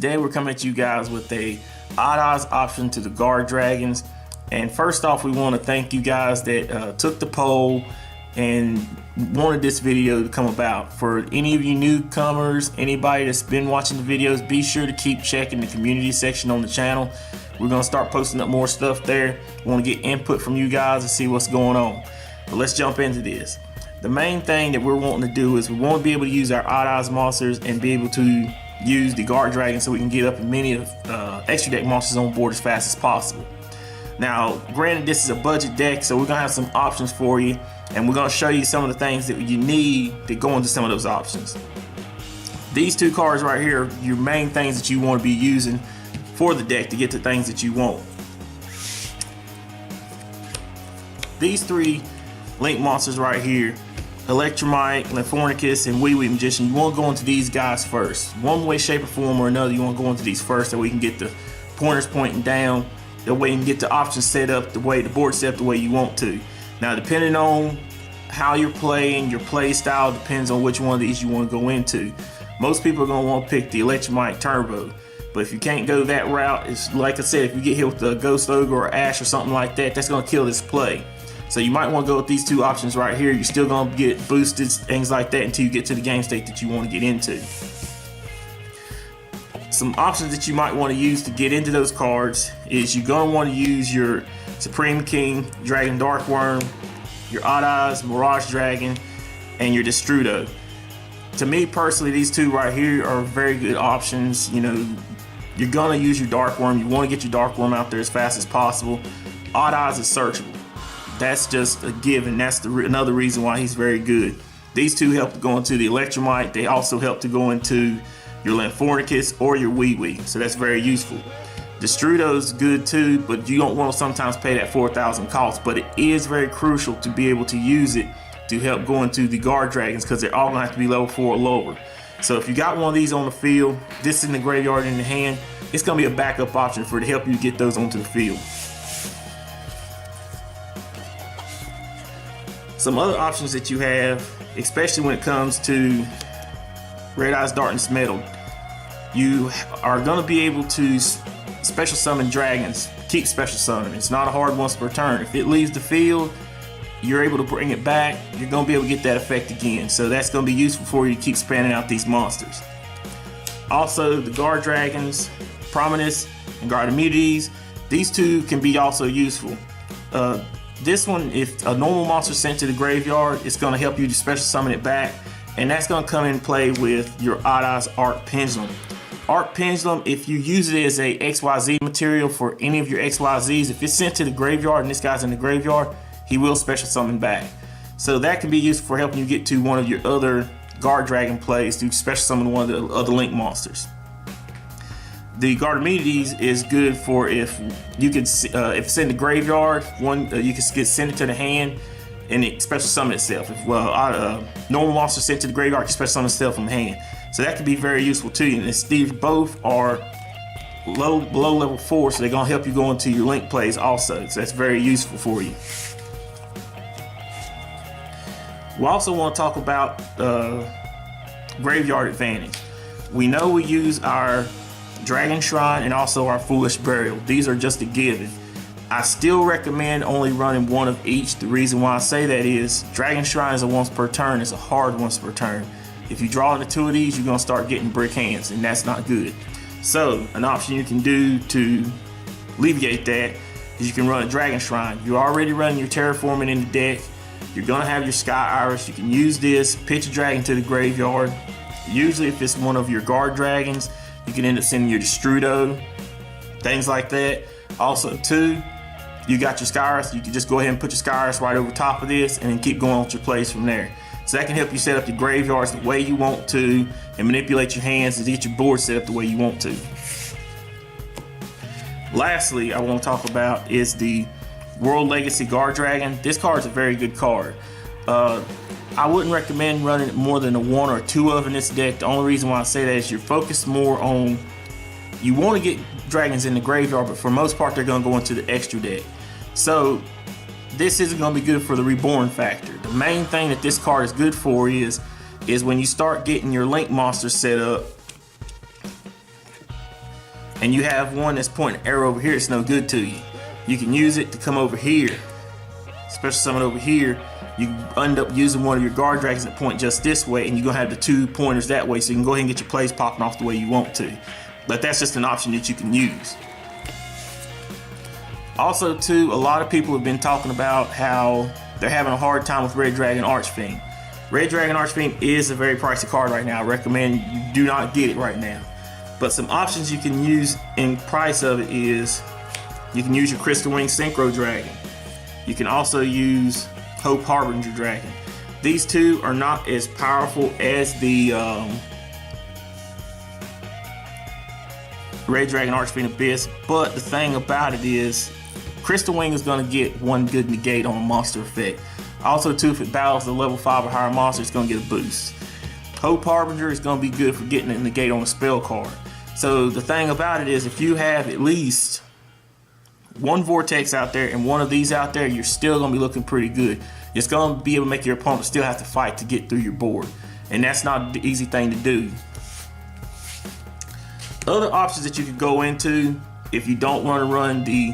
Today we're coming at you guys with a odd odds option to the Guardragons. And first off, we want to thank you guys that took the poll and wanted this video to come about. For any of you newcomers, anybody that's been watching the videos, be sure to keep checking the community section on the channel. We're going to start posting up more stuff there. We want to get input from you guys and see what's going on. But let's jump into this. The main thing that we're wanting to do is we want to be able to use our odd odds monsters and be able to use the Guardragon so we can get up as many extra deck monsters on board as fast as possible. Now, granted, this is a budget deck, so we're going to have some options for you, and we're going to show you some of the things that you need to go into some of those options. These two cards right here are your main things that you want to be using for the deck to get the things that you want. These three link monsters right here, Electromite, Lymphonicus, and Wee Wee Magician, you want to go into these guys first. One way, shape, or form or another, you want to go into these first so we can get the pointers pointing down. That way you can get the options set up the way, the board set up the way you want to. Now, depending on how you're playing, your play style depends on which one of these you want to go into. Most people are going to want to pick the Electromite Turbo. But if you can't go that route, it's like I said, if you get hit with the Ghost Ogre or Ash or something like that, that's going to kill this play. So you might want to go with these two options right here. You're still going to get boosted, things like that, until you get to the game state that you want to get into. Some options that you might want to use to get into those cards is you're going to want to use your Supreme King, Dragon Dark Worm, your Odd Eyes, Mirage Dragon, and your Destrudo. To me personally, these two right here are very good options. You know, you're going to use your Dark Worm. You want to get your Dark Worm out there as fast as possible. Odd Eyes is searchable. That's just a given. That's another reason why he's very good. These two help to go into the Electromite. They also help to go into your Lymphonicus or your Wee Wee. So that's very useful. Destrudo's good too, but you don't want to sometimes pay that 4,000 cost. But it is very crucial to be able to use it to help go into the Guardragons, because they're all going to have to be level 4 or lower. So if you got one of these on the field, this in the graveyard in the hand, it's going to be a backup option for to help you get those onto the field. Some other options that you have, especially when it comes to Red Eyes Darkness Metal, you are going to be able to special summon dragons. Keep special summoning. It's not a hard once per turn. If it leaves the field, you're able to bring it back. You're going to be able to get that effect again. So that's going to be useful for you to keep spanning out these monsters. Also, the Guardragons, Prominence, and Guard Immunities, these two can be also useful. This one, if a normal monster is sent to the graveyard, it's going to help you to special summon it back, and that's going to come in play with your Odd Eyes Arc Pendulum. Arc Pendulum, if you use it as a XYZ material for any of your XYZs, if it's sent to the graveyard and this guy's in the graveyard, he will special summon back. So that can be useful for helping you get to one of your other Guardragon plays to special summon one of the other Link monsters. The Guard Immunities is good for if you could, if it's in the graveyard, you can send it to the hand and it special summon itself. If normal monster sent to the graveyard, it can special summon itself from the hand. So that can be very useful to you. And these both are below level 4, so they're gonna help you go into your Link plays also. So that's very useful for you. We also want to talk about graveyard advantage. We know we use our Dragon Shrine and also our Foolish Burial. These are just a given. I still recommend only running one of each. The reason why I say that is Dragon Shrine is a once per turn. It's a hard once per turn. If you draw into two of these, you're going to start getting brick hands, and that's not good. So an option you can do to alleviate that is you can run a Dragon Shrine. You're already running your Terraforming in the deck. You're going to have your Sky Iris. You can use this, pitch a dragon to the graveyard. Usually if it's one of your Guardragons, you can end up sending your Destrudo, things like that. Also too, you got your Skyris, you can just go ahead and put your Skyris right over top of this and then keep going with your plays from there. So that can help you set up your graveyards the way you want to and manipulate your hands to get your board set up the way you want to. Lastly, I want to talk about is the World Legacy Guardragon. This card is a very good card. I wouldn't recommend running more than a 1 or 2 of in this deck. The only reason why I say that is you're focused more on, you want to get dragons in the graveyard, but for the most part they're going to go into the extra deck. So this isn't going to be good for the reborn factor. The main thing that this card is good for is when you start getting your Link monsters set up, and you have one that's pointing an arrow over here, it's no good to you. You can use it to come over here, special summon over here. You end up using one of your Guardragons that point just this way, and you're gonna have the 2 pointers that way, so you can go ahead and get your plays popping off the way you want to. But that's just an option that you can use. Also too, a lot of people have been talking about how they're having a hard time with Red Dragon Archfiend. Red Dragon Archfiend is a very pricey card right now. I recommend you do not get it right now. But some options you can use in price of it is, you can use your Crystal Wing Synchro Dragon. You can also use Hope Harbinger Dragon. These two are not as powerful as the Red Dragon Archfiend Abyss, but the thing about it is, Crystal Wing is going to get one good negate on a monster effect. Also too, if it battles the level 5 or higher monster, it's going to get a boost. Hope Harbinger is going to be good for getting a negate on a spell card. So the thing about it is, if you have at least one Vortex out there and one of these out there, you're still going to be looking pretty good. It's going to be able to make your opponent still have to fight to get through your board, and that's not the easy thing to do. Other options that you could go into if you don't want to run the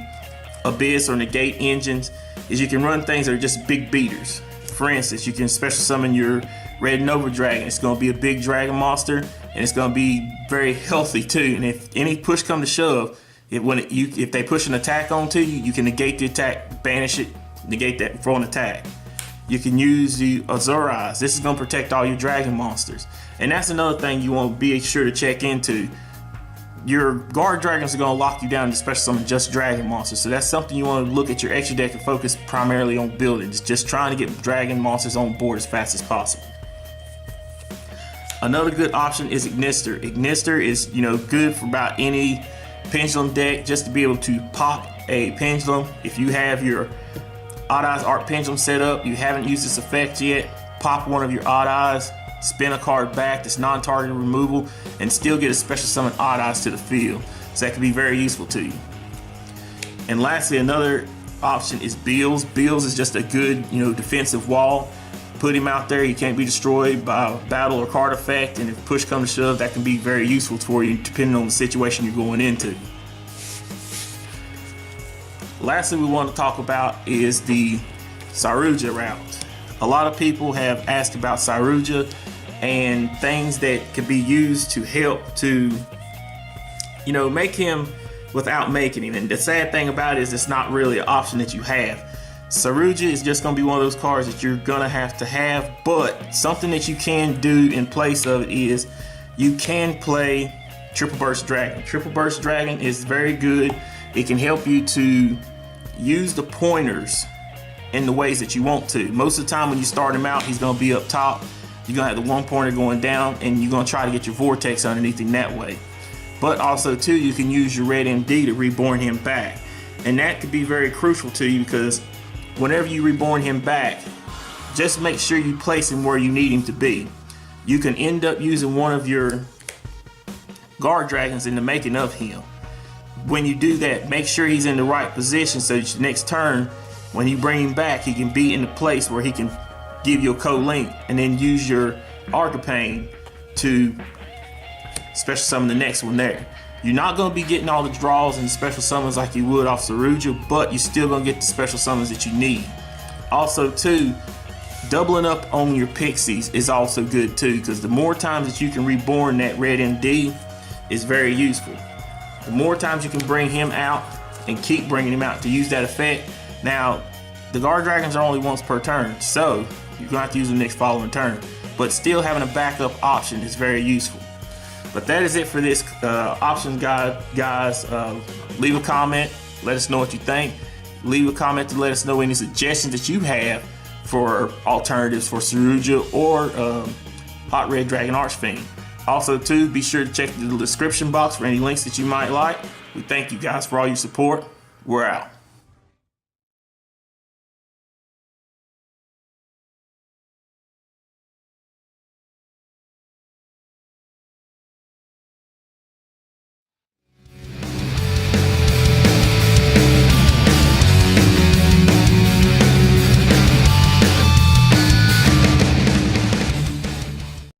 Abyss or Negate engines is you can run things that are just big beaters. For instance, you can special summon your Red Nova Dragon. It's going to be a big dragon monster, and it's going to be very healthy too. And if any push come to shove, if they push an attack onto you, you can negate the attack, banish it, negate that for an attack. You can use the Azure Eyes. This is going to protect all your dragon monsters. And that's another thing you want to be sure to check into. Your Guardragons are going to lock you down to special summon just dragon monsters. So that's something you want to look at your extra deck and focus primarily on building. Just trying to get dragon monsters on board as fast as possible. Another good option is Ignister. Ignister is, good for about any pendulum deck, just to be able to pop a pendulum. If you have your Odd Eyes Arc Pendulum set up, you haven't used this effect yet, pop one of your Odd Eyes, spin a card back that's non-target removal, and still get a special summon Odd Eyes to the field. So that can be very useful to you. And lastly, another option is Bills. Bills is just a good, defensive wall. Put him out there, he can't be destroyed by a battle or card effect, and if push comes to shove, that can be very useful for you depending on the situation you're going into. Lastly, we want to talk about is the Saryuja route. A lot of people have asked about Saryuja and things that could be used to help to, make him without making him. And the sad thing about it is it's not really an option that you have. Saryuja is just going to be one of those cards that you're going to have, but something that you can do in place of it is you can play Triple Burst Dragon. Triple Burst Dragon is very good. It can help you to use the pointers in the ways that you want to. Most of the time when you start him out, he's going to be up top. You're going to have the one pointer going down, and you're going to try to get your Vortex underneath him that way. But also too, you can use your Red MD to reborn him back. And that could be very crucial to you, because whenever you reborn him back, just make sure you place him where you need him to be. You can end up using one of your Guardragons in the making of him. When you do that, make sure he's in the right position so that next turn, when you bring him back, he can be in the place where he can give you a co-link, and then use your Arcapane to special summon the next one there. You're not going to be getting all the draws and special summons like you would off Saryuja, but you're still going to get the special summons that you need. Also too, doubling up on your pixies is also good too, because the more times that you can reborn that Red MD is very useful. The more times you can bring him out and keep bringing him out to use that effect. Now, the Guardragons are only once per turn, so you're going to have to use them next following turn. But still having a backup option is very useful. But that is it for this option guide, guys. Leave a comment, let us know what you think. Leave a comment to let us know any suggestions that you have for alternatives for Saryuja or Hot Red Dragon Archfiend. Also too, be sure to check the description box for any links that you might like. We thank you guys for all your support. We're out.